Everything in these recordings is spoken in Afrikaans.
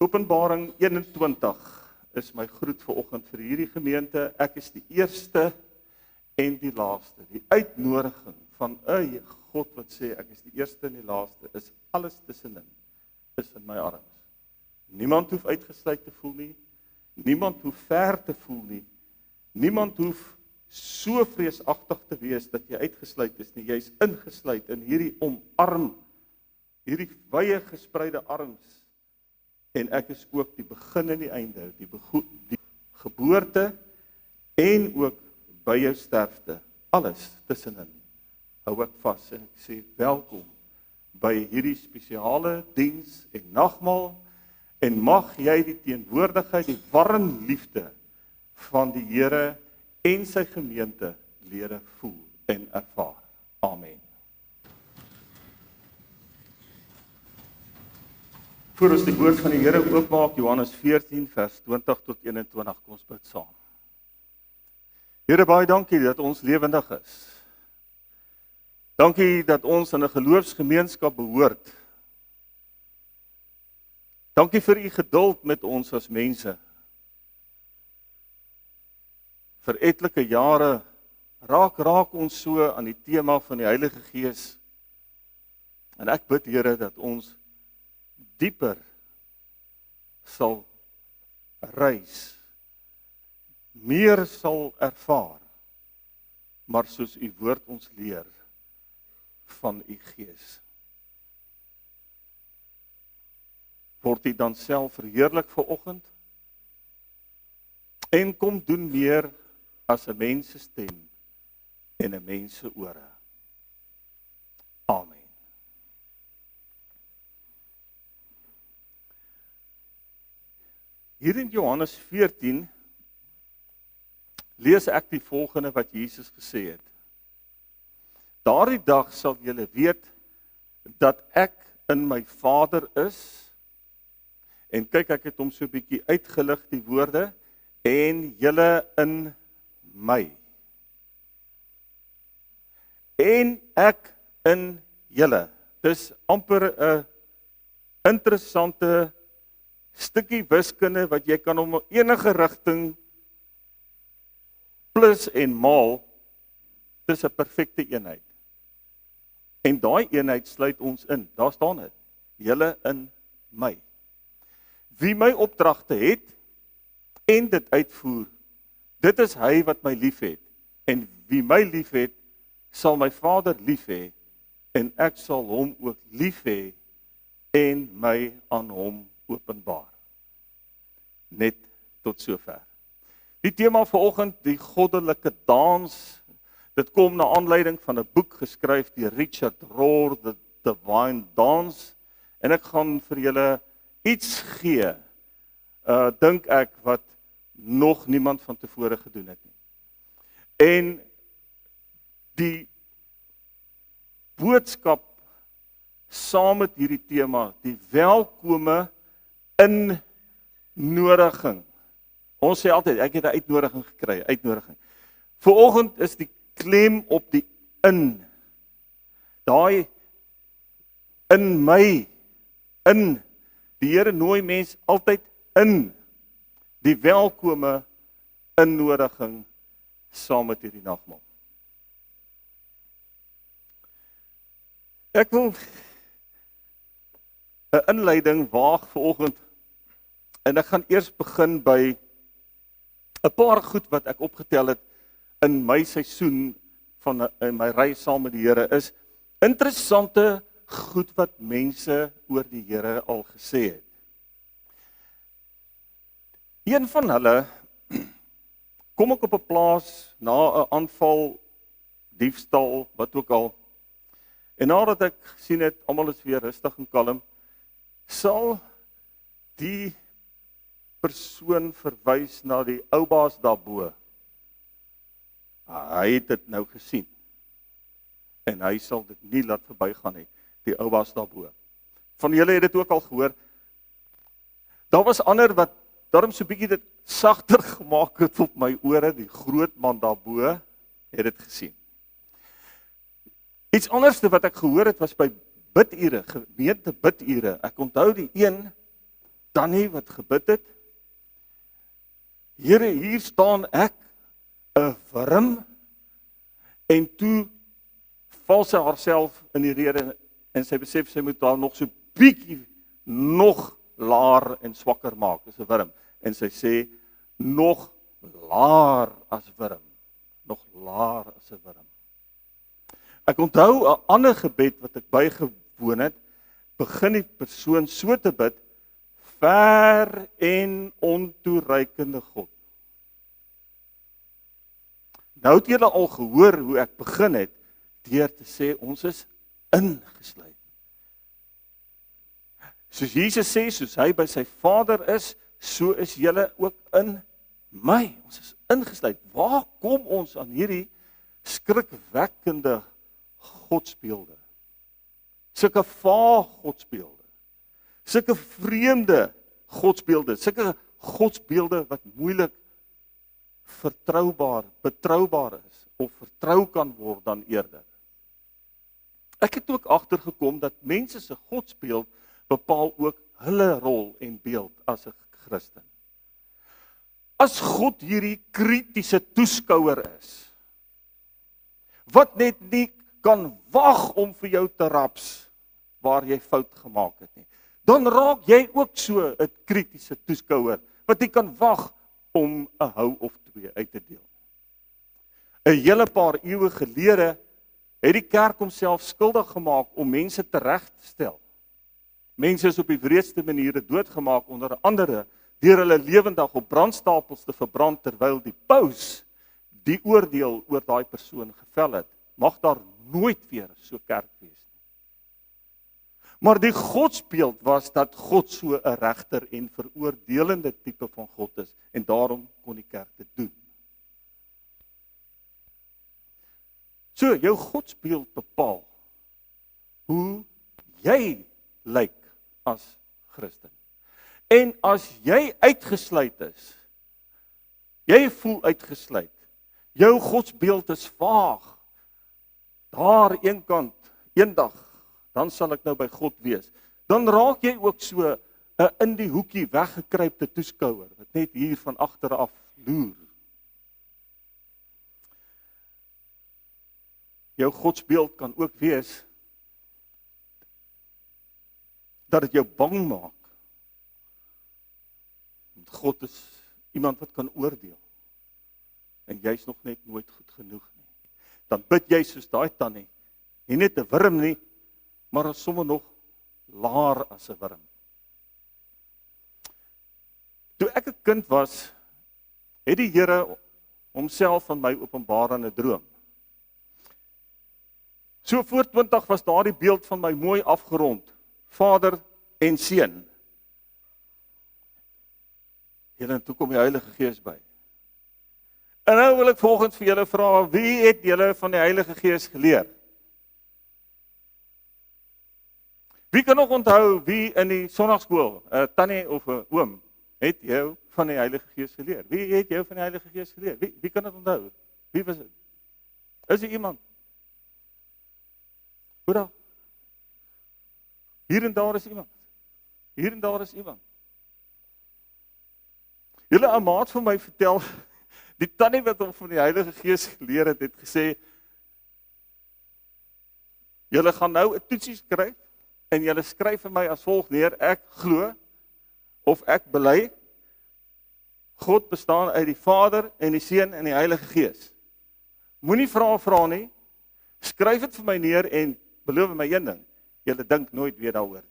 Openbaring 21 is my groet vanoggend vir hierdie gemeente. Ek is die eerste en die laaste. Die uitnodiging van 'n God wat sê ek is die eerste en die laaste, is alles tussenin, is in my arms. Niemand hoef uitgesluit te voel nie. Niemand hoef ver te voel nie. Niemand hoef so vreesagtig te wees dat jy uitgesluit is nie. Jy is ingesluit in hierdie omarm, hierdie wye gespreide arms. En ek is ook die begin en die einde, die geboorte en ook by jou sterfte. Alles tussenin hou ek vas en ek sê welkom by hierdie spesiale diens en nagmaal, en mag jy die teenwoordigheid, die warm liefde van die Here en sy gemeente lere voel en ervaar. Amen. Voor ons die woord van die Here oopmaak, Johannes 14 vers 20 tot 21, kom ons bid saam. Here, baie dankie dat ons lewendig is. Dankie dat ons in 'n geloofsgemeenskap behoort. Dankie vir u geduld met ons as mense. Vir etlike jare raak ons so aan die tema van die Heilige Gees. En ek bid, Here, dat ons dieper sal reis, meer sal ervaar, maar soos u woord ons leer van u Gees. Word u dan self verheerlik vanoggend en kom doen meer as 'n mens se stem en 'n mens se ore. Amen. Hier in Johannes 14 lees ek die volgende wat Jesus gesê het. Daardie dag sal julle weet dat ek in my Vader is. En kyk, ek het hom so 'n bietjie uitgelig die woorde, en julle in my. En ek in julle. Dis amper 'n interessante stukkie wiskunde wat jy kan om enige rigting plus en maal, dis 'n perfekte eenheid. En daai eenheid sluit ons in. Daar staan dit. Julle in my. Wie my opdragte het en dit uitvoer, dit is hy wat my liefhet. En wie my liefhet, sal my Vader lief hê, en ek sal hom ook lief hê en my aan hom openbaar. Net tot sover. Die tema vanoggend, die goddelike dans, dit kom na aanleiding van 'n boek geskryf deur Richard Rohr, The Divine Dance, en ek gaan vir julle iets gee, dink ek, wat nog niemand van tevore gedoen het nie. En die boodskap saam met hierdie tema, die welkome innodiging. Ons sê altyd, ek het 'n uitnodiging gekry, uitnodiging. Vanoggend is die klem op die in. Daai in my, in. Die Here nooi mens altyd in. Die welkome innodiging saam met hierdie nagmaal. Ek wil 'n inleiding waag vanoggend, en ek gaan eers begin by 'n paar goed wat ek opgetel het in my seisoen van in my reis saam met die Here, is interessante goed wat mense oor die Here al gesê het. Een van hulle, kom ek op 'n plaas na 'n aanval, diefstal, wat ook al, en nadat ek gesien het, almal is weer rustig en kalm, sal die persoon verwys na die ou baas daarbo. Hy het dit nou gesien, en hy sal dit nie laat verbygaan nie, die ou baas daarbo. Van julle het dit ook al gehoor. Daar was ander wat daarom so bietjie dit sagter gemaak het op my ore, die groot man daarbo het dit gesien. Iets anderste wat ek gehoor het was by bidure, gemeente bidure. Ek onthou die een Tannie wat gebid het, Here, hier staan ek, 'n wurm, en toe val sy haarself in die rede, en sy besef sy moet haar nog so bietjie, nog laer en swakker maak as 'n wurm. En sy sê, nog laer as wurm, nog laer as 'n wurm. Ek onthou 'n ander gebed wat ek bygewoon het, begin die persoon so te bid, ver en ontoereikende God. Nou het julle al gehoor hoe ek begin het, deur te sê, ons is ingesluit. Soos Jesus sê, soos hy by sy Vader is, so is julle ook in my. Ons is ingesluit. Waar kom ons aan hierdie skrikwekkende godsbeelde? Sulke vaag godsbeelde. Sulke vreemde godsbeelde. Sulke godsbeelde wat moeilik betroubaar is, of vertrou kan word dan eerder. Ek het ook agtergekom dat mense se godsbeeld bepaal ook hulle rol en beeld as 'n Christen. As God hierdie kritiese toeskouer is, wat net nie kan wag om vir jou te raps waar jy fout gemaak het nie, dan raak jy ook so 'n kritiese toeskouer, wat nie kan wag om 'n hou of twee uit te deel. 'n Hele paar eeue gelede het die kerk homself skuldig gemaak om mense tereg te stel. Mense is op die wreedste maniere doodgemaak, onder andere deur hulle lewendig op brandstapels te verbrand, terwyl die paus die oordeel oor daai persoon gevel het. Mag daar nooit weer so kerk wees nie. Maar die godsbeeld was dat God so 'n regter en veroordelende tipe van God is, en daarom kon die kerk dit doen. So, jou godsbeeld bepaal hoe jy lyk as Christen. En as jy uitgesluit is, jy voel uitgesluit, jou godsbeeld is vaag, daar eendag, dan sal ek nou by God wees, dan raak jy ook so 'n in die hoekie weggekruipte toeskouer, wat net hier van agteraf loer. Jou godsbeeld kan ook wees, dat dit jou bang maak. Want God is iemand wat kan oordeel. En jy's nog net nooit goed genoeg nie. Dan bid jy soos daai tannie, nie net 'n wurm nie, maar is sommer nog laer as 'n wurm. Toe ek 'n kind was, het die Here homself aan my openbaar in 'n droom. So voor 20 was daardie beeld van my mooi afgerond, Vader en Seun. En toe kom die Heilige Gees by. En nou wil ek volgens vir julle vra, wie het julle van die Heilige Gees geleer? Wie kan nog onthou wie in die sonnaarskool, 'n tannie of 'n oom, het jou van die Heilige Gees geleer? Wie het jou van die Heilige Gees geleer? Wie kan dit onthou? Wie was dit? Is er iemand? Hoe dan? Hier en daar is iemand. Hier en daar is iemand. Julle 'n maat van my vertel, die tannie wat hom van die Heilige Gees geleer het, het gesê, julle gaan nou 'n toetsie skryf, en julle skryf vir my as volg neer, ek glo, of ek bely, God bestaan uit die Vader en die Seun en die Heilige Gees. Moenie vra nie, skryf dit vir my neer en beloof my een ding, julle dink nooit weer daaroor nie.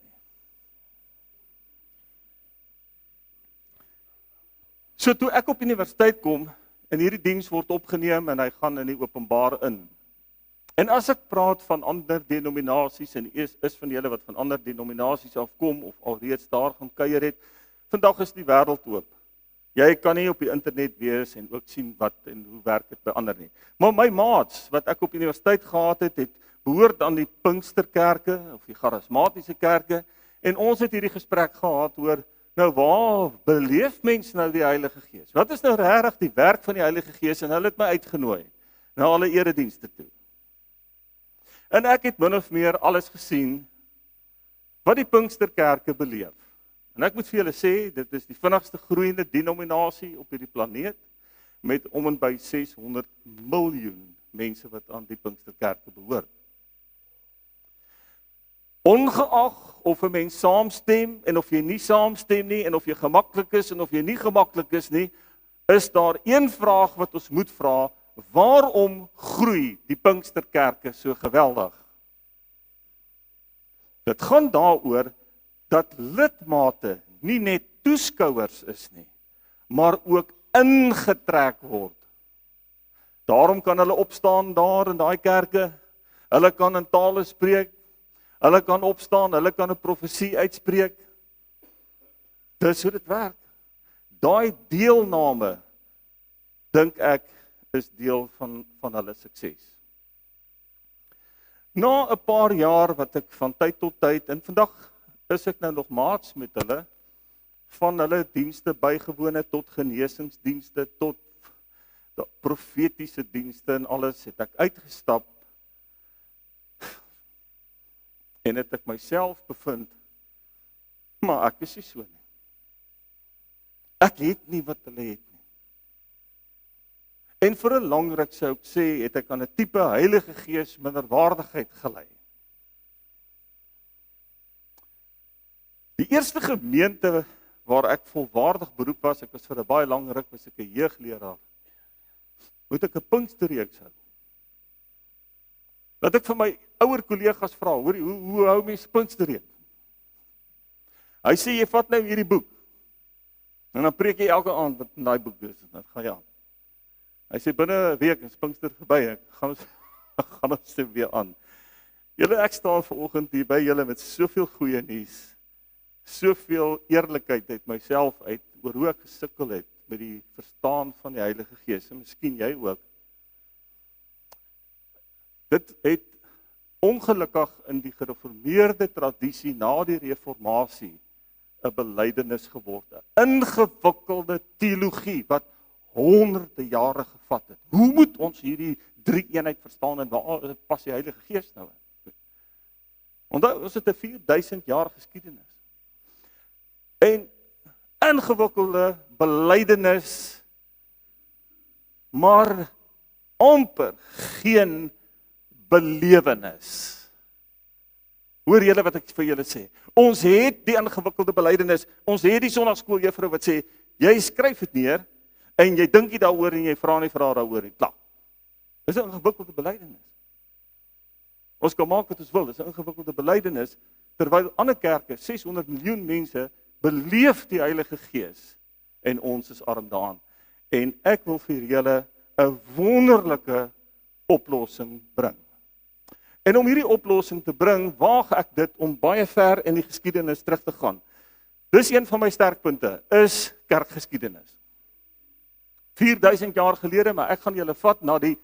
So toe ek op universiteit kom, en hierdie diens word opgeneem, en hy gaan in die openbaar in. En as ek praat van ander denominasies, en is van julle wat van ander denominasies afkom, of alreeds daar gaan kuier het, vandag is die wêreld oop. Jy kan nie op die internet wees, en ook sien wat en hoe werk dit by ander nie. Maar my maats, wat ek op universiteit gehad het, het behoort aan die Pinksterkerke, of die charismatiese kerke, en ons het hierdie gesprek gehad oor, nou waar beleef mens nou die Heilige Gees? Wat is nou regtig die werk van die Heilige Gees? En hulle het my uitgenooi, na alle eredienste toe. En ek het min of meer alles gesien, wat die Pinksterkerke beleef. En ek moet vir julle sê, dit is die vinnigste groeiende denominasie op hierdie planeet, met om en by 600 miljoen mense wat aan die Pinksterkerke behoort. Ongeag of 'n mens saamstem en of jy nie saamstem nie en of jy gemaklik is en of jy nie gemaklik is nie, is daar een vraag wat ons moet vra: waarom groei die Pinksterkerke so geweldig? Dit gaan daaroor dat lidmate nie net toeskouers is nie, maar ook ingetrek word. Daarom kan hulle opstaan daar in daai kerke, hulle kan in tale spreek, hulle kan opstaan, hulle kan 'n profesie uitspreek. Dis hoe dit werk. Daai deelname, dink ek, is deel van hulle sukses. Na 'n paar jaar wat ek van tyd tot tyd, en vandag is ek nou nog maats met hulle, van hulle dienste bygewoon het tot genesingsdienste, tot profetiese dienste en alles, het ek uitgestap en het ek myself bevind, maar ek is nie so nie. Ek het nie wat hulle het nie. En vir 'n lang ruk sou ek sê, het ek aan 'n tipe Heilige Gees minderwaardigheid gelei. Die eerste gemeente waar ek volwaardig beroep was, ek was vir 'n baie lang ruk, was ek 'n jeugleraar, moet ek 'n Pinksterreeks hou. Dat ek vir my ouer kollegas vra, hoor, hoe hou mens Pinksterreeks? Hy sê, jy vat nou hierdie boek, en dan preek jy elke aand wat in daai boek is, en dan gaan jy aan. Hy sê, binne 'n week is Pinkster verby, ek gaan ons weer aan. Julle, ek staan vanoggend hier by julle met soveel goeie nuus, soveel eerlikheid uit myself uit, oor hoe ek gesukkel het met die verstaan van die Heilige Gees, en miskien jy ook. Dit het ongelukkig in die gereformeerde tradisie na die reformatie 'n belydenis geword, 'n ingewikkelde teologie wat honderde jare gevat het. Hoe moet ons hierdie drie eenheid verstaan en waar pas die Heilige Gees nou in? Onthou, ons het 'n 4000 jaar geskiedenis. En ingewikkelde belydenis, maar amper geen belewenis. Hoor julle wat ek vir julle sê? Ons het die ingewikkelde belydenis, ons het die sonnaarskooljuffrou wat sê, jy skryf dit neer, en jy dink nie daaroor en jy vra nie daaroor nie. Klaar. Dis 'n ingewikkelde belydenis. Ons kan maak wat ons wil, dis 'n ingewikkelde belydenis, terwyl ander kerke, 600 miljoen mense, beleef die Heilige Gees, en ons is arm daaraan. En ek wil vir julle 'n wonderlike oplossing bring. En om hierdie oplossing te bring, waag ek dit om baie ver in die geskiedenis terug te gaan. Dis een van my sterkpunte, is kerkgeskiedenis. 4000 jaar gelede, maar ek gaan julle vat na die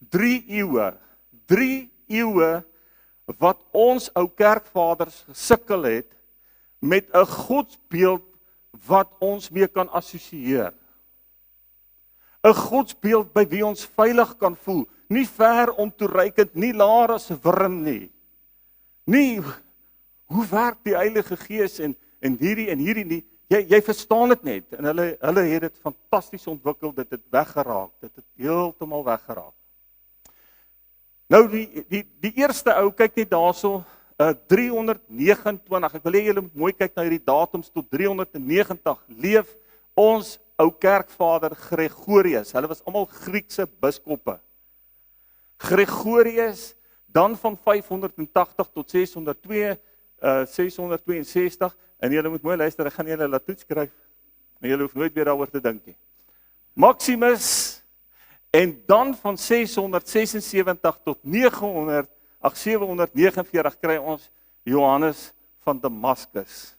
3 eeue wat ons ou kerkvaders gesukkel het met 'n godsbeeld wat ons mee kan assosieer. 'n Godsbeeld by wie ons veilig kan voel, nie ver om toereikend, nie laer as 'n wurm nie. Nie, hoe werk die Heilige Gees en hierdie nie, jy verstaan dit net, en hulle het dit fantasties ontwikkel, dit het weggeraak, dit het heeltemal weggeraak. Nou die eerste ou, kyk net daarso, 329, ek wil hê julle moet mooi kyk na hierdie datums, tot 390 leef ons ou kerkvader Gregorius, hulle was almal Griekse biskoppe. Gregorius, dan van 580 tot 662, en julle moet mooi luister, ek gaan julle laat toets skryf, en julle hoef nooit weer daaroor te dink nie. Maximus, en dan van 676 tot 749 kry ons Johannes van Damaskus.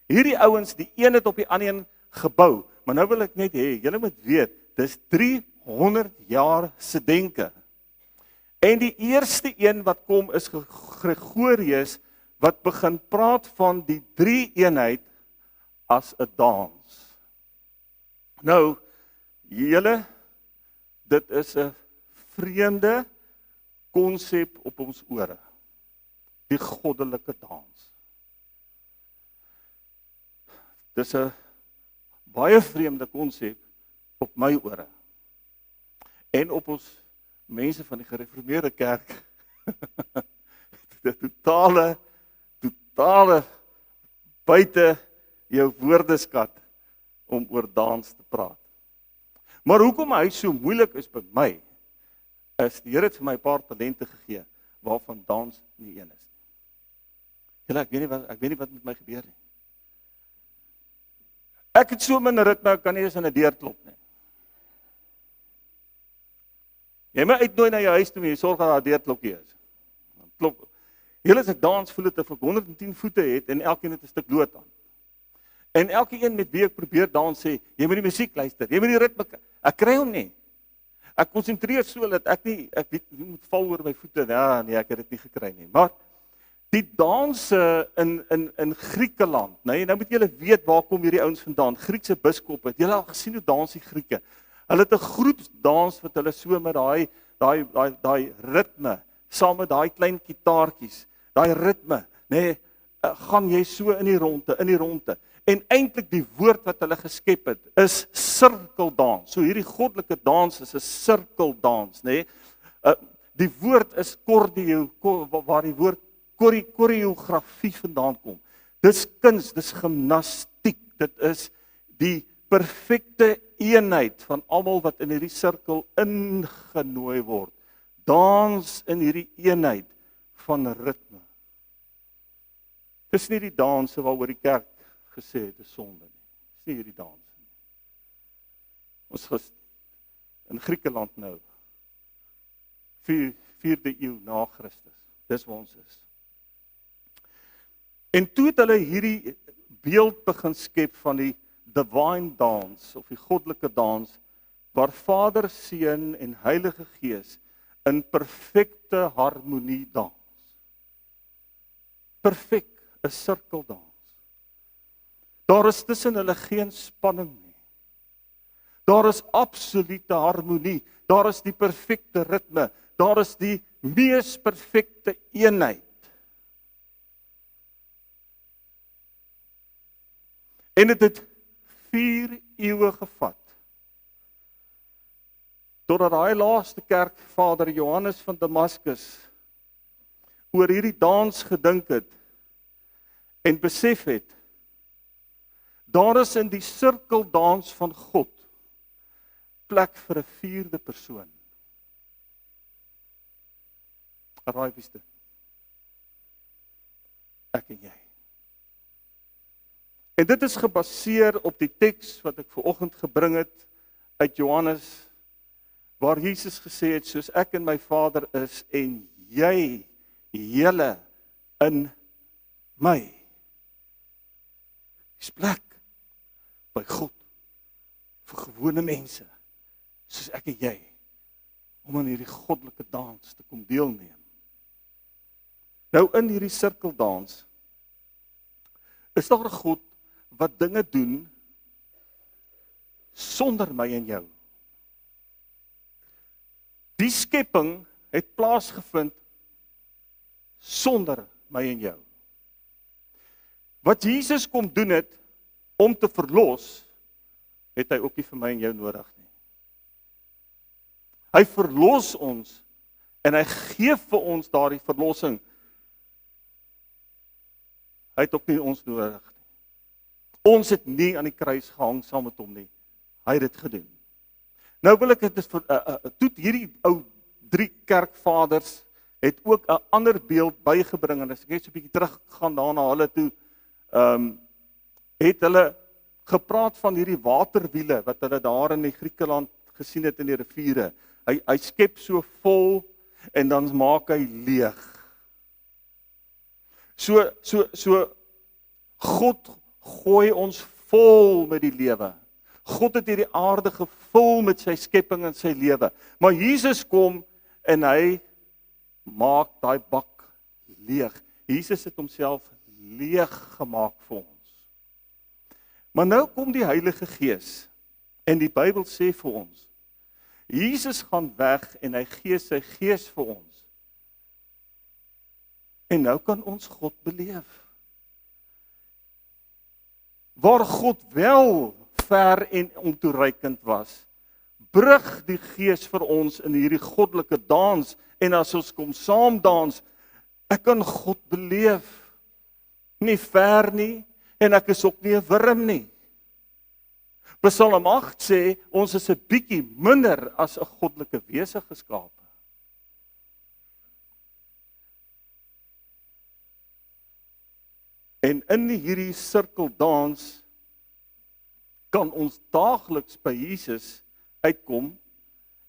Hierdie ouens, die een het op die ander een gebou, maar nou wil ek net hê, julle moet weet, dis 300 jaar se denke. En die eerste een wat kom is Gregorius, wat begin praat van die drie eenheid as 'n dans. Nou, julle, dit is 'n vreemde konsep op ons ore. Die goddelike dans. Dis 'n baie vreemde konsep op my ore. En op ons mense van die gereformeerde kerk. Die totale buite jou woordeskat om oor dans te praat. Maar hoekom hy so moeilik is by my, is die Here het vir my 'n paar talente gegee, waarvan dans nie een is nie. Julle, ek weet nie wat met my gebeur nie. Ek het so min ritme, ek kan nie eens in 'n deur klop nie. Jy moet uitnooi na jou huis toe en jy sorg dat daar 'n deurklokkie is. Dan klop. Julle as ek dans voel dit of ek 110 voete het en elkeen het 'n stuk lood aan. En elke een met wie ek probeer dans sê, jy moet die musiek luister, jy moet die ritme. Ek kry hom nie. Ek konsentreer so dat ek weet jy moet val oor my voete. Ja, nee, ek het dit nie gekry nie. Maar die danse in Griekeland, nee, nou moet julle weet waar kom hierdie ouens vandaan. Griekse biskoppe. Het julle al gesien hoe dans die Grieke? Hulle het 'n groot dans wat hulle so met daai ritme, saam met daai klein kitaartjies, daai ritme, nee, gaan jy so in die ronde. En eintlik die woord wat hulle geskep het, is sirkeldans. So hierdie goddelike dans is 'n sirkeldans, nê? Die woord is kordio, waar die woord koreografie vandaan kom. Dis kuns, dis gimnastiek. Dit is die perfekte eenheid van almal wat in hierdie sirkel ingenooi word. Dans in hierdie eenheid van ritme. Dis nie die danse waaroor die kerk gesê het, dis sonde nie. Dis nie hierdie dans nie. Ons in Griekeland nou, 4de eeu na Christus, dis waar ons is. En toe het hulle hierdie beeld begin skep van die divine dance, of die goddelike dans, waar Vader, Seun en Heilige Gees in perfekte harmonie dans. Perfek, 'n sirkeldans. Daar is tussen hulle geen spanning nie. Daar is absolute harmonie. Daar is die perfekte ritme. Daar is die mees perfekte eenheid. En dit het 4 eeue gevat. Totdat daai laaste kerkvader Johannes van Damaskus oor hierdie dans gedink het en besef het, daar is in die sirkeldans van God plek vir 'n 4de persoon. Raai wie dit? Ek en jy. En dit is gebaseer op die teks wat ek vanoggend gebring het uit Johannes, waar Jesus gesê het, soos ek en my Vader is en julle in my. Dis plek by God vir gewone mense, soos ek en jy, om in hierdie goddelike dans te kom deelneem. Nou in hierdie sirkeldans is daar 'n God wat dinge doen sonder my en jou. Die skepping het plaasgevind sonder my en jou. Wat Jesus kom doen het om te verlos, het hy ook nie vir my en jou nodig nie. Hy verlos ons en hy gee vir ons daardie verlossing. Hy het ook nie ons nodig nie. Ons het nie aan die kruis gehang saam met hom nie. Hy het dit gedoen. Nou wil ek dit toe hierdie ou 3 kerkvaders het ook 'n ander beeld bygebring en as ek net so 'n bietjie teruggaan daarna hulle toe, het hulle gepraat van hierdie waterwiele wat hulle daar in die Griekeland gesien het in die riviere. Hy skep so vol en dan maak hy leeg. So God gooi ons vol met die lewe. God het hierdie aarde gevul met sy skepping en sy lewe. Maar Jesus kom en hy maak daai bak leeg. Jesus het homself leeg gemaak vir ons. Maar nou kom die Heilige Gees en die Bybel sê vir ons, Jesus gaan weg en hy gee sy Gees vir ons. En nou kan ons God beleef. waar God wel ver en ontoereikend was, brug die Gees vir ons in hierdie goddelike dans, en as ons kom saam dans, ek kan God beleef, nie ver nie, en ek is ook nie 'n wurm nie. Psalm 8 sê, ons is 'n bietjie minder as 'n goddelike wese geskape. En in hierdie sirkeldans kan ons daagliks by Jesus uitkom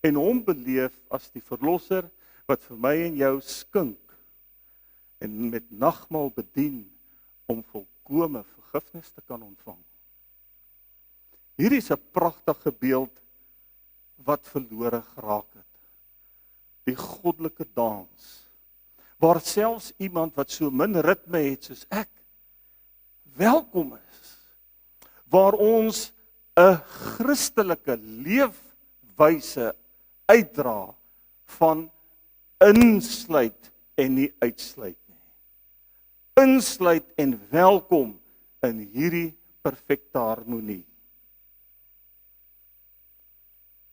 en hom beleef as die verlosser wat vir my en jou skink en met nagmaal bedien om volkome vergifnis te kan ontvang. Hierdie is 'n pragtige beeld wat verlore geraak het. Die goddelike dans, waar selfs iemand wat so min ritme het soos ek, welkom is, waar ons 'n Christelike leefwyse uitdra van insluit en nie uitsluit nie. Insluit en welkom in hierdie perfekte harmonie.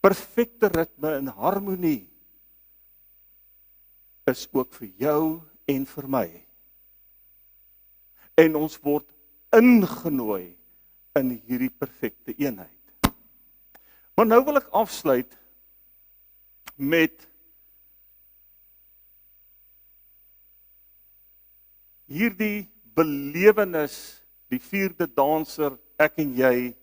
Perfekte ritme en harmonie is ook vir jou en vir my. En ons word ingenooi in hierdie perfekte eenheid. Maar nou wil ek afsluit met hierdie belewenis, die vierde danser, ek en jy,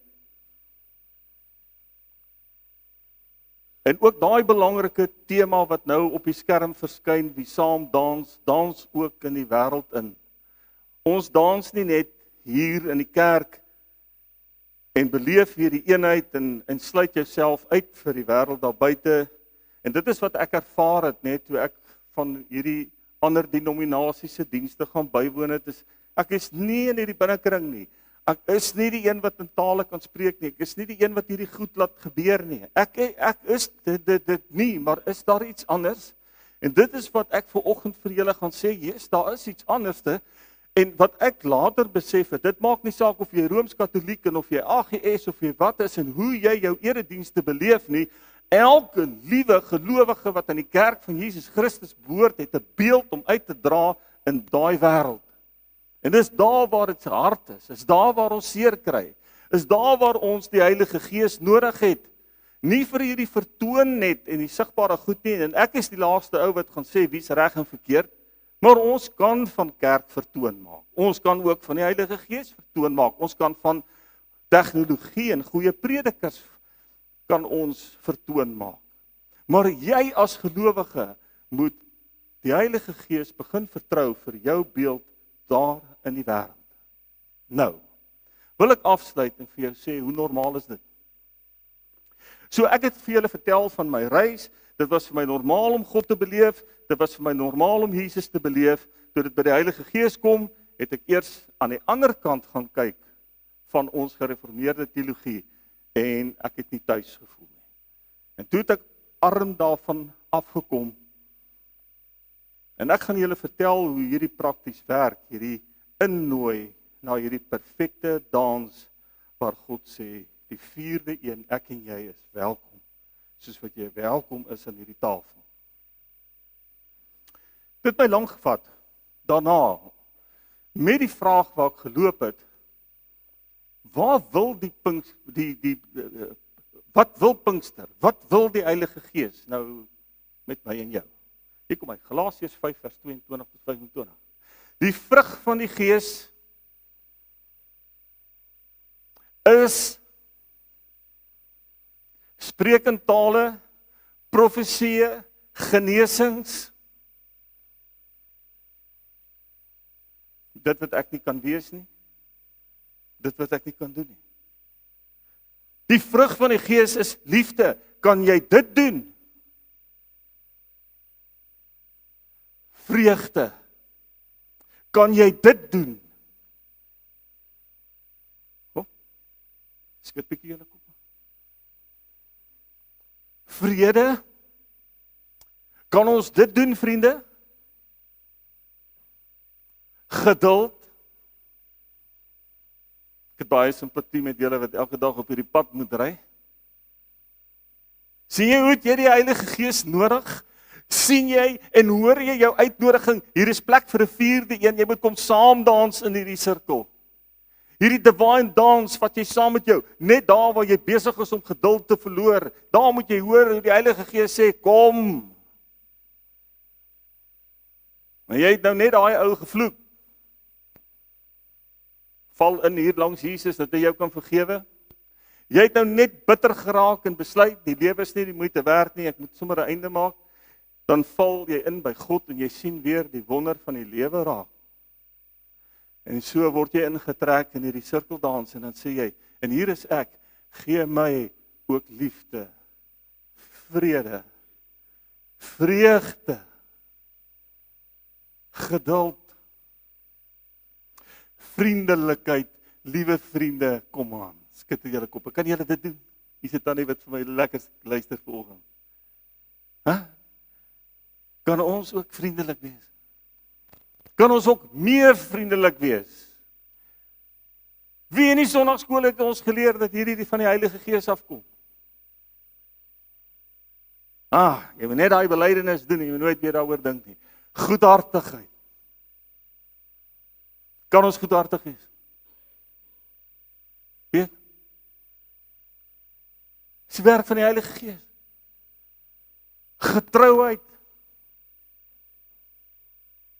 en ook daai belangrike tema wat nou op die skerm verskyn, wie saam dans, dans ook in die wêreld in. Ons dans nie net hier in die kerk en beleef hier die eenheid en sluit jouself uit vir die wêreld daar buite. En dit is wat ek ervaar het net toe ek van hierdie ander denominasies se dienste gaan bywoon het. Ek is nie in hierdie binnekring nie. Ek is nie die een wat in tale kan spreek nie. Ek is nie die een wat hierdie goed laat gebeur nie. Ek is dit nie, maar is daar iets anders? En dit is wat ek vanoggend vir julle gaan sê, yes, daar is iets anderste. En wat ek later besef het, dit maak nie saak of jy Rooms-Katoliek en of jy AGS of jy wat is en hoe jy jou eredienste beleef nie. Elke liewe gelowige wat aan die kerk van Jesus Christus behoort, het 'n beeld om uit te dra in daai wêreld. En dis daar waar dit se hart is daar waar ons seer kry, is daar waar ons die Heilige Gees nodig het. Nie vir hierdie vertoon net en die sigbare goed nie, en ek is die laaste ou wat gaan sê wie's reg en verkeerd, maar ons kan van kerk vertoon maak. Ons kan ook van die Heilige Gees vertoon maak. Ons kan van tegnologie en goeie predikers kan ons vertoon maak. Maar jy as gelowige moet die Heilige Gees begin vertrou vir jou beeld daar in die wêreld. Nou, wil ek afsluit en vir jou sê, hoe normaal is dit? So ek het vir julle vertel van my reis, dit was vir my normaal om God te beleef, dit was vir my normaal om Jesus te beleef, toe dit by die Heilige Gees kom, het ek eers aan die ander kant gaan kyk van ons gereformeerde teologie, en ek het nie tuis gevoel nie. En toe het ek arm daarvan afgekom, en ek gaan julle vertel hoe hierdie prakties werk, hierdie innooi na hierdie perfekte dans, waar God sê, die vierde een, ek en jy is welkom, soos wat jy welkom is aan hierdie tafel. Dit het my lank gevat, daarna, met die vraag waar ek geloop het, wat wil Pinkster? Wat wil die Heilige Gees nou met my en jou? Hier kom hy, Galasiërs 5 vers 22 tot 25. Die vrug van die Gees is spreek in tale, profeseë, genesings. Dit wat ek nie kan wees nie. Dit wat ek nie kan doen nie. Die vrug van die Gees is liefde. Kan jy dit doen? Vreugde. Kan jy dit doen? Kom. Skud bietjie julle kop. Vrede. Kan ons dit doen, vriende? Geduld. Ek het baie simpatie met julle wat elke dag op hierdie pad moet ry. Sien jy hoe het jy die Heilige Gees nodig? Sien jy en hoor jy jou uitnodiging? Hier is plek vir 'n vierde een. Jy moet kom saam dans in hierdie sirkel. Hierdie divine dance wat jy saam met jou, net daar waar jy besig is om geduld te verloor, daar moet jy hoor hoe die Heilige Gees sê, kom. Maar jy het nou net daai ou gevloek. Val in hier langs Jesus, dat hy jou kan vergewe. Jy het nou net bitter geraak en besluit, die lewe is nie die moeite werd nie, ek moet sommer 'n einde maak. Dan val jy in by God en jy sien weer die wonder van die lewe raak. En so word jy ingetrek in hierdie sirkeldans en dan sê jy, en hier is ek, gee my ook liefde, vrede, vreugde, geduld, vriendelikheid, liewe vriende, kom aan, skud julle koppe. Kan julle dit doen? Hier sit Tannie wat vir my lekker luister vanoggend. Kan ons ook vriendelik wees? Kan ons ook meer vriendelik wees? Wie in die sonnaarskool het ons geleer dat hierdie van die Heilige Gees afkom? Jy moet net daai belydenis doen en jy moet nooit weer daaroor dink nie. Goedhartigheid. Kan ons goedhartig wees? Weet? Dis die werk van die Heilige Gees. Getrouheid.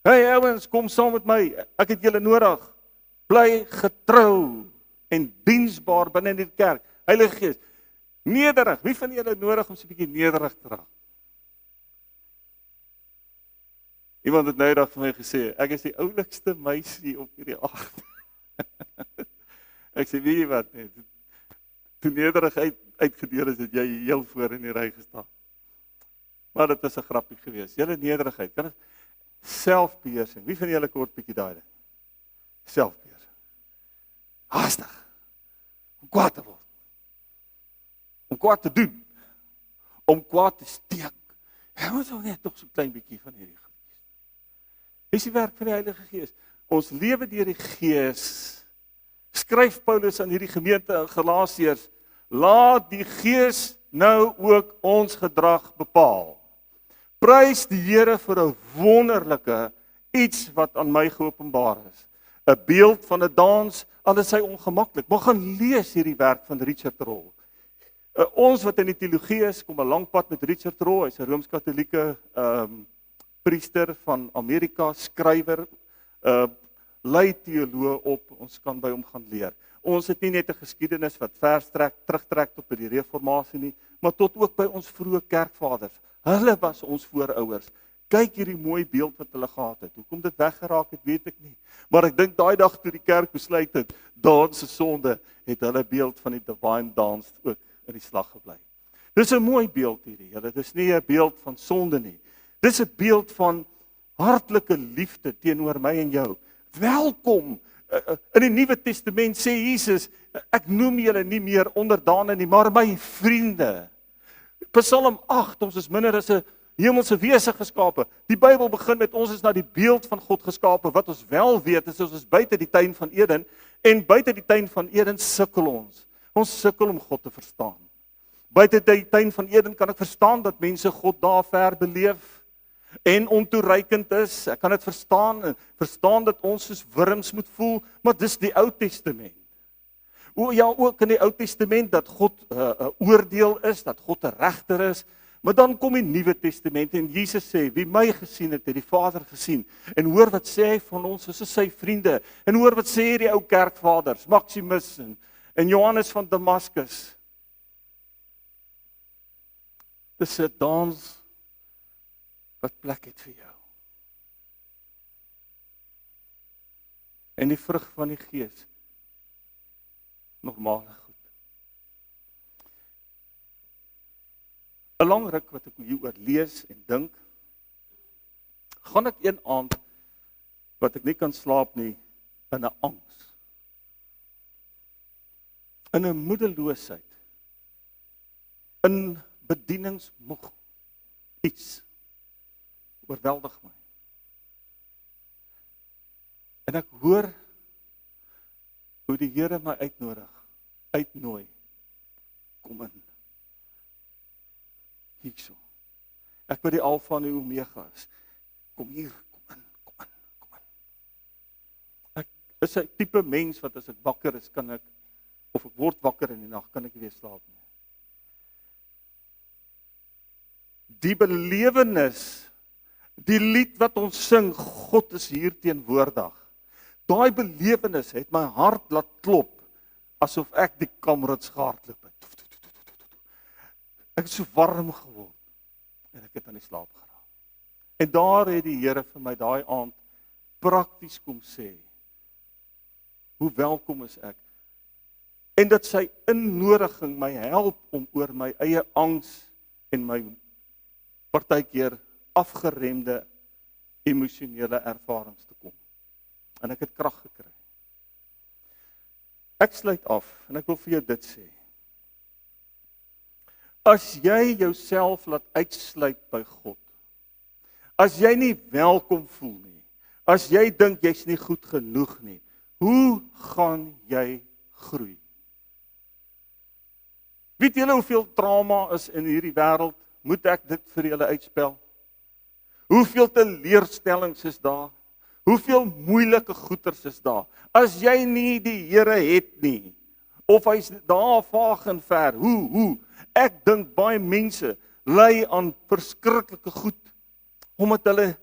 Hey ouens, kom saam met my. Ek het julle nodig. Bly getrou en diensbaar binne in die kerk. Heilige Gees. Nederig. Wie van julle nodig om so 'n bietjie nederig te raak? Iemand het nou eendag vir my gesê, ek is die oulikste meisie op hierdie aarde. Ek sê, weet jy wat, nee, toe nederigheid uitgedeel is, het jy heel voor in die ry gestaan. Maar dit is 'n grappie geweest. Julle nederigheid, kan het selfbeheersing. Wie van julle kort bietjie daai ding? Selfbeheersing. Haastig. Om kwaad te word. Om kwaad te doen. Om kwaad te steek. Jy moet ook net toch so klein bietjie van hierdie gewees. Dis die werk van die Heilige Gees. Ons lewe deur die Gees. Skryf Paulus aan hierdie gemeente in Galasiërs, laat die Gees nou ook ons gedrag bepaal. Prys die Here vir 'n wonderlike iets wat aan my geopenbaar is. 'n Beeld van 'n dans, al is hy ongemaklik. Maar gaan lees hierdie werk van Richard Roll. Ons wat in die teologie is, kom 'n lang pad met Richard Roll. Hy's 'n Rooms-Katolieke priester van Amerika, skrywer, lei teoloog op. Ons kan by hom gaan leer. Ons het nie net 'n geskiedenis wat terugtrek tot by die reformatie nie, maar tot ook by ons vroeë kerkvaders. Hulle was ons voorouers. Kyk hierdie mooi beeld wat hulle gehad het. Hoekom dit weggeraak het, weet ek nie. Maar ek dink daai dag toe die kerk besluit het, dans se sonde, het hulle beeld van die divine dance ook in die slag gebly. Dis 'n mooi beeld hierdie. Dit is nie 'n beeld van sonde nie. Dis 'n beeld van hartlike liefde teenoor my en jou. Welkom. In die Nuwe Testament sê Jesus, ek noem julle nie meer onderdane nie, maar my vriende. Psalm 8, ons is minder as 'n hemelse wese geskape. Die Bybel begin met ons is na die beeld van God geskape. Wat ons wel weet is ons is buite die tuin van Eden en buite die tuin van Eden sukkel ons. Ons sukkel om God te verstaan. Buite die tuin van Eden kan ek verstaan dat mense God daar ver beleef en ontoereikend is. Ek kan dit verstaan dat ons soos wurms moet voel, maar dis die Ou Testament. Ook in die Ou Testament dat God 'n oordeel is, dat God 'n regter is, maar dan kom die Nuwe Testament en Jesus sê, wie my gesien het, het die Vader gesien. En hoor wat sê hy van ons, ons is sy vriende. En hoor wat sê die ou kerkvaders, Maximus en Johannes van Damaskus. Dis 'n dans wat plek het vir jou. En die vrug van die Gees, normale goed. 'n Lang ruk wat ek hieroor lees en dink, gaan ek een aand, wat ek nie kan slaap nie, in 'n angs, in 'n moedeloosheid, in bedieningsmoeg, iets oorweldig my. En ek hoor hoe die Here my uitnooi, kom in. Hierso. Ek wat die Alfa en die Omega is. Kom hier, kom in. Ek is 'n tipe mens wat as ek wakker is, of ek word wakker in die nag, kan ek nie weer slaap nie. Die belewenis, die lied wat ons sing, God is hier teenwoordig. Daai belewenis het my hart laat klop, asof ek die Kamerads gehardloop het. Ek het so warm geword, en ek het aan die slaap geraak. En daar het die Here vir my daai aand prakties kom sê, hoe welkom is ek, en dat sy innodiging my help om oor my eie angs en my partykeer afgeremde emosionele ervarings te kom. En ek het krag gekry. Ek sluit af en ek wil vir jou dit sê. As jy jouself laat uitsluit by God, as jy nie welkom voel nie, as jy dink jy's nie goed genoeg nie, hoe gaan jy groei? Weet julle hoeveel trauma is in hierdie wêreld? Moet ek dit vir julle uitspel? Hoeveel teleurstellings is daar? Hoeveel moeilike goeters is daar? As jy nie die Here het nie, of hy's daar vaag en ver, hoe? Ek dink baie mense ly aan verskriklike goed, omdat hulle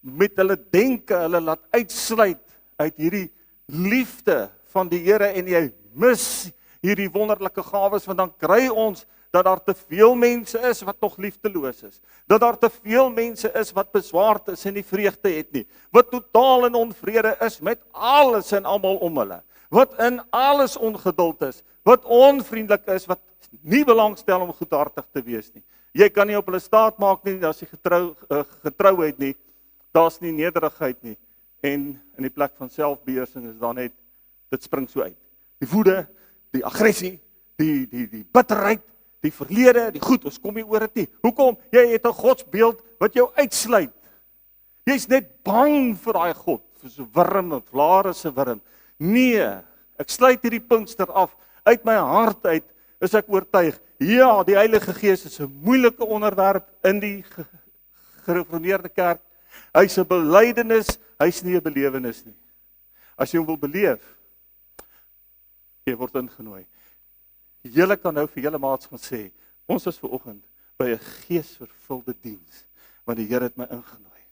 met hulle denke, hulle laat uitsluit uit hierdie liefde van die Here en jy mis hierdie wonderlike gawes, want dan kry ons dat daar te veel mense is wat nog liefdeloos is. Dat daar te veel mense is wat beswaard is en nie vreugde het nie. Wat totaal in onvrede is met alles en almal om hulle. Wat in alles ongeduld is. Wat onvriendelik is, wat nie belangstel om goedhartig te wees nie. Jy kan nie op hulle staat maak nie, as jy getrouheid nie. Daar's nie nederigheid nie. En in die plek van selfbeheersing is daar net, dit spring so uit. Die woede, die aggressie, die bitterheid, die verlede, die goed, ons kom nie oor dit nie. Hoekom? Jy het 'n godsbeeld wat jou uitsluit. Jy's net bang vir daai God, vir so wurm, 'n vlare se wurm. Nee, ek sluit hierdie Pinkster af. Uit my hart uit is ek oortuig. Ja, die Heilige Gees is 'n moeilike onderwerp in die gereformeerde kerk. Hy's 'n belydenis, hy's nie 'n belewenis nie. As jy hom wil beleef, jy word ingenooi. Julle kan nou vir julle maats gaan sê, ons is vanoggend by 'n geesvervulde diens, want die Here het my ingenooi.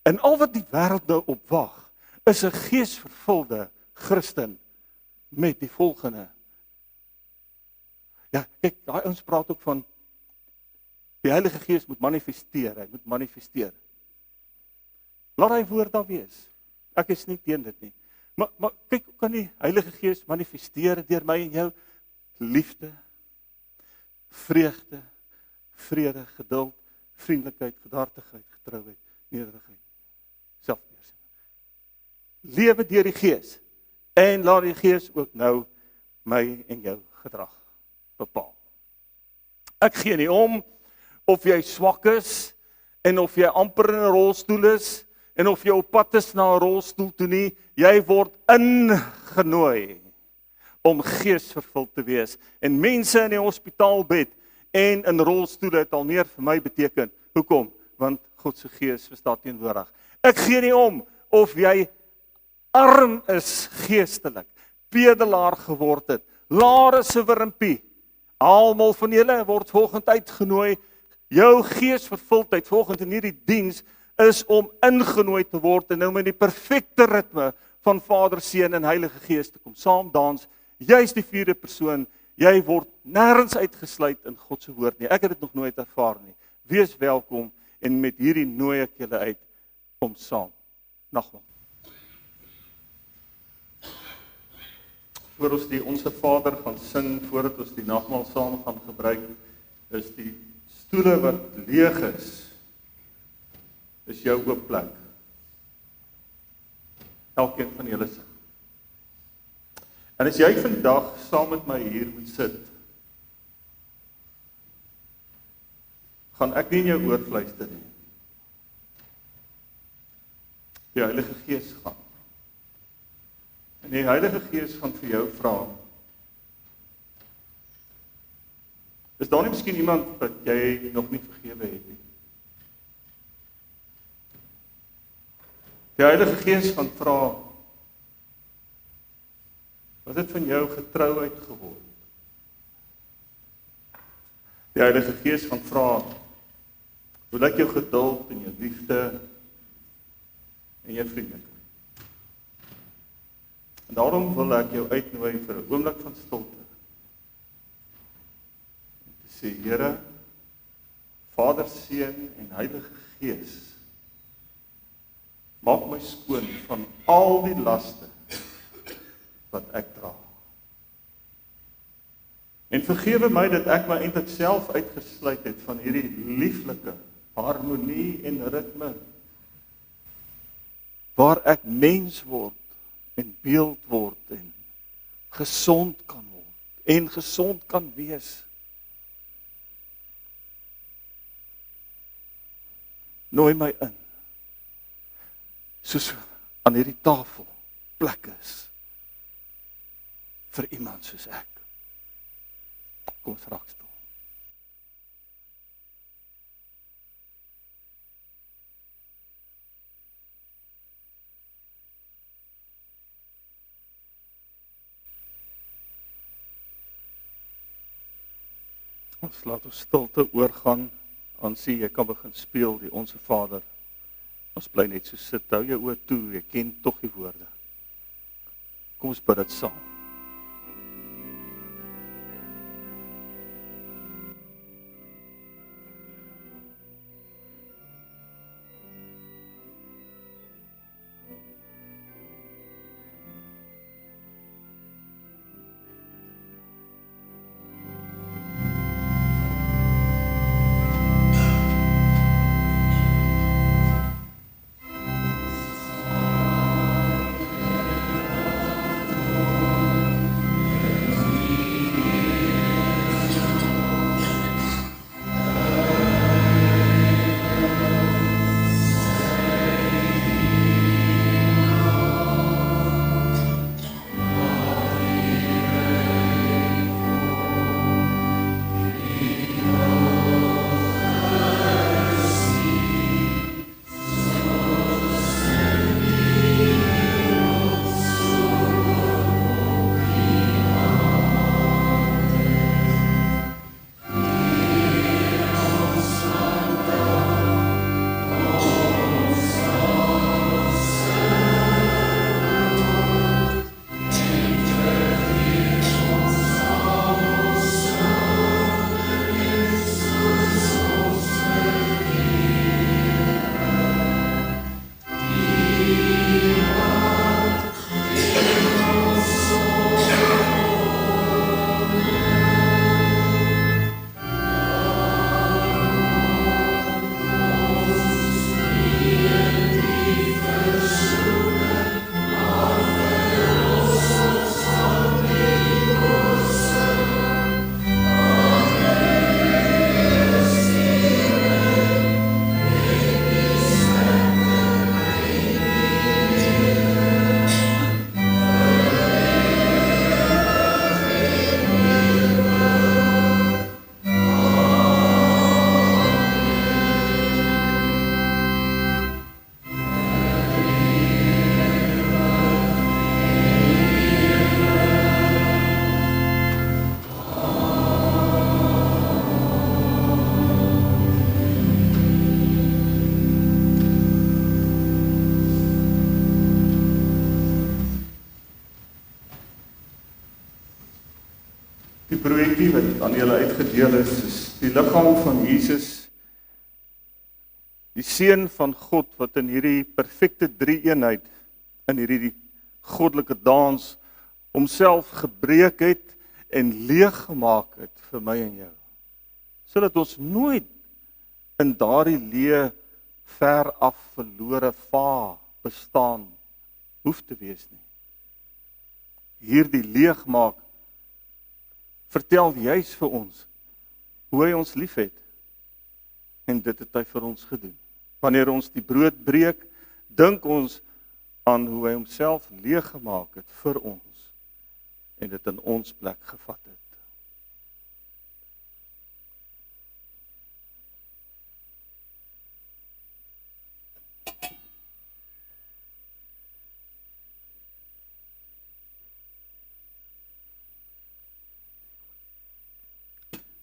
En al wat die wêreld nou op wag, is 'n geesvervulde Christen met die volgende. Ja, kyk, daai ons praat ook van die Heilige Gees moet manifesteer, hy moet manifesteer. Laat hy woord daar wees. Ek is nie teen dit nie. Maar kyk, hoe kan die Heilige Gees manifesteer deur my en jou? Liefde, vreugde, vrede, geduld, vriendelikheid, goedhartigheid, getrouheid, nederigheid, selfbeheersing. Lewe deur die Gees en laat die Gees ook nou my en jou gedrag bepaal. Ek gee nie om of jy swak is en of jy amper in 'n rolstoel is en of jy op pad is na 'n rolstoel toe nie, jy word ingenooi om geesvervuld te wees. En mense in die hospitaalbed en in rolstoele het al meer vir my beteken. Hoekom? Want God se Gees is daar teenwoordig. Ek gee nie om of jy arm is geestelik, pedelaar geword het, laer se wurmpie. Almal van julle word volgende uitgenooi. Jou geesvervuldheid volgende in hierdie diens is om ingenooi te word en nou met die perfekte ritme van Vader, Seun en Heilige Gees te kom saam dans. Jy's die vierde persoon. Jy word nêrens uitgesluit in God se woord nie. Ek het dit nog nooit ervaar nie. Wees welkom en met hierdie nooi ek julle uit om saam. Nagmaal. Voor ons die Onse Vader gaan sing, voordat ons die nagmaal saam gaan gebruik, is die stoele wat leeg is jou oop plek. Elkeen van julle sing. En as jy vandag saam met my hier moet sit, gaan ek nie in jou oor fluister nie. Die Heilige Gees gaan. En En die Heilige Gees gaan vir jou vra. Is daar nie miskien iemand wat jy nog nie vergewe het nie? Die Heilige Gees gaan vra, wat het van jou getrouheid geword? Die Heilige Gees gaan vra, hoe lyk jou geduld en jou liefde en jou vriendelikheid? En daarom wil ek jou uitnooi vir 'n oomblik van stilte. En te sê, Here, Vader, Seun en Heilige Gees, maak my skoon van al die laste wat ek dra. En vergewe my dat ek my eintlik self uitgesluit het van hierdie lieflike harmonie en ritme, waar ek mens word en beeld word en gesond kan word en gesond kan wees. Nooi my in, soos aan hierdie tafel plek is vir iemand soos ek. Kom ons raak stil. Ons laat ons stilte oorgaan, aan sê jy kan begin speel die Onse Vader. Ons bly net so sit, hou jou oë toe, jy ken tog die woorde. Kom ons bid dit saam. Die broodjie wat aan julle uitgedeel is die liggaam van Jesus, die Seun van God wat in hierdie perfekte drie-eenheid, in hierdie goddelike dans, homself gebreek het en leeg gemaak het vir my en jou. Sodat ons nooit in daardie leë, ver af verlore vaar bestaan hoef te wees nie. Hierdie leegmaak vertel juis vir ons hoe hy ons liefhet. En dit het hy vir ons gedoen. Wanneer ons die brood breek, dink ons aan hoe hy homself leeg gemaak het vir ons en dit in ons plek gevat het.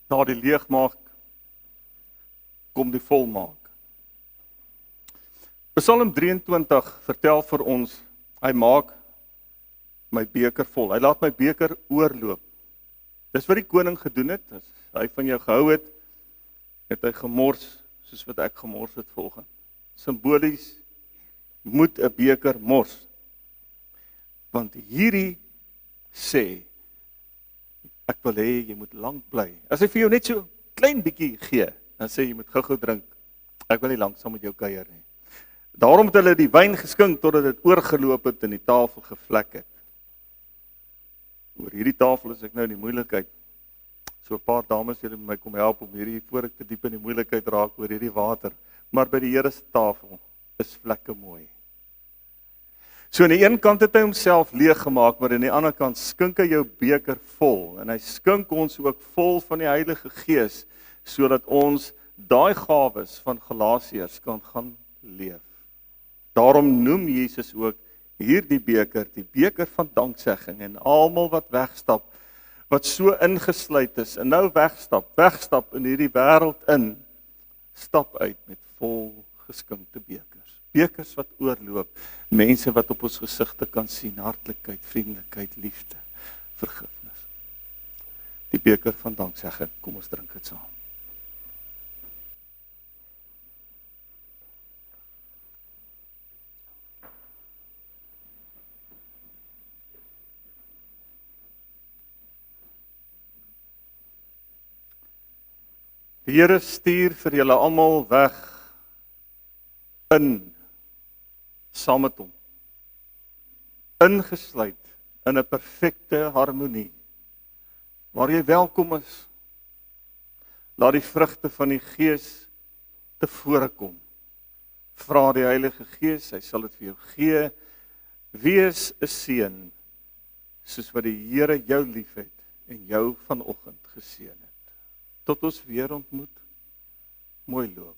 Na die leegmaak kom die volmaak. Psalm 23 vertel vir ons, hy maak my beker vol. Hy laat my beker oorloop. Dis wat die koning gedoen het. As hy van jou gehou het, het hy gemors, soos wat ek gemors het vanoggend. Simbolies moet 'n beker mors. Want hierdie sê, ek wil hê jy moet lank bly. As hy vir jou net so klein bietjie gee, dan sê jy moet gou-gou drink. Ek wil nie lank saam met jou kuier nie. Daarom het hulle die wyn geskink totdat dit oorgeloop het en die tafel gevlek het. Oor hierdie tafel is ek nou in die moeilikheid. So 'n paar dames julle met my kom help om hierdie voor ek te diep in die moeilikheid raak oor hierdie water. Maar by die Here se tafel is vlekke mooi. So aan die een kant het hy homself leeg gemaak, maar aan die ander kant skink hy jou beker vol. En hy skink ons ook vol van die Heilige Gees, sodat ons daai gawes van Galasiërs kan gaan leef. Daarom noem Jesus ook hierdie beker, die beker van danksegging, en almal wat wegstap, wat so ingesluit is, en nou wegstap in hierdie wêreld in, stap uit met vol geskinkte bekers. Bekers wat oorloop, mense wat op ons gesigte kan sien, hartlikheid, vriendelikheid, liefde, vergifnis. Die beker van danksegging, kom ons drink dit saam. Die Here stuur vir julle almal weg in, saam met hom, ingesluit in 'n perfekte harmonie, waar jy welkom is. Laat die vrugte van die Gees tevore kom. Vra die Heilige Gees, hy sal dit vir jou gee. Wees 'n seun, soos wat die Here jou liefhet en jou vanoggend geseën het. Tot ons weer ontmoet, mooi loop.